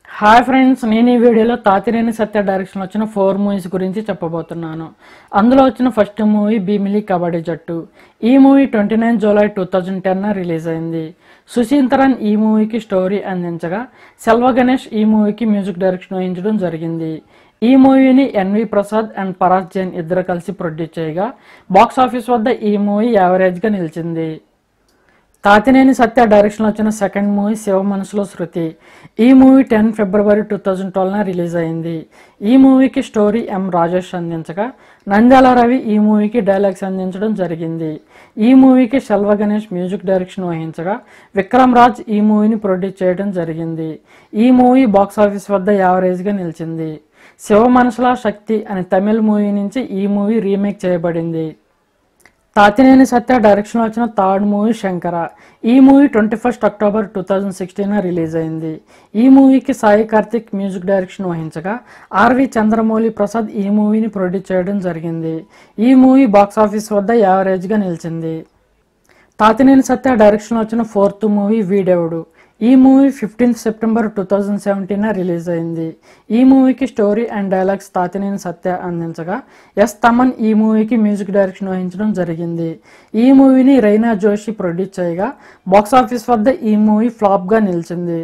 Hi friends, నేను ఈ వీడియోలో తాతినేని సత్య డైరెక్షన్లో వచ్చిన 4 మూవీస్ గురించి చెప్పబోతున్నాను. అందులో వచ్చిన ఫస్ట్ మూవీ భీమిలి కబడ్డీ జట్టు. ఈ మూవీ 29 జూలై 2010 రిలీజ్ అయింది. సుశీంతరన్ ఈ మూవీకి స్టోరీ అందించగా, సెల్వ గణేష్ ఈ మూవీకి మ్యూజిక్ డైరెక్షన్ వహించడం జరిగింది. ఈ మూవీని ఎన్వి ప్రసాద్ అండ్ పరాగ్ జైన్ ఇద్దరు కలిసి ప్రొడ్యూస్ చేయగా, బాక్స్ ఆఫీస్ వద్ద ఈ మూవీ యావరేజ్గా నిలిచింది. తాతినేని సత్య డైరెక్షన్లో వచ్చిన సెకండ్ మూవీ శివ మనసులో శృతి. ఈ మూవీ 10 ఫిబ్రవరి 2012 రిలీజ్ అయింది. ఈ మూవీకి స్టోరీ ఎం రాజేష్ అందించగా, నంద్యాల రవి ఈ మూవీకి డైలాగ్స్ అందించడం జరిగింది. ఈ మూవీకి సెల్వ గణేష్ మ్యూజిక్ డైరెక్షన్ వహించగా, విక్రమ్ రాజ్ ఈ మూవీని ప్రొడ్యూస్ చేయడం జరిగింది. ఈ మూవీ బాక్స్ ఆఫీస్ వద్ద యావరేజ్గా నిలిచింది. శివ మనసులో శక్తి అనే తమిళ మూవీ నుంచి ఈ మూవీ రీమేక్ చేయబడింది. తాతినేని సత్య డైరెక్షన్లో వచ్చిన థర్డ్ మూవీ శంకర. ఈ మూవీ 21 అక్టోబర్ 2016 రిలీజ్ అయింది. ఈ మూవీకి సాయి కార్తిక్ మ్యూజిక్ డైరెక్షన్ వహించగా, ఆర్వి చంద్రమౌళి ప్రసాద్ ఈ మూవీని ప్రొడ్యూస్ చేయడం జరిగింది. ఈ మూవీ బాక్స్ ఆఫీస్ వద్ద యావరేజ్గా నిలిచింది. తాతినేని సత్య డైరెక్షన్లో వచ్చిన ఫోర్త్ మూవీ వీడెవడు. ఈ మూవీ 15 సెప్టెంబర్ 2017 రిలీజ్ అయింది. ఈ మూవీకి story and dialogues Tatineni Satya అందించగా, ఎస్ తమన్ ఈ మూవీకి మ్యూజిక్ డైరెక్షన్ వహించడం జరిగింది. ఈ మూవీని రైనా జోషి ప్రొడ్యూస్ చేయగా, బాక్స్ ఆఫీస్ వద్ద ఈ మూవీ ఫ్లాప్గా నిలిచింది.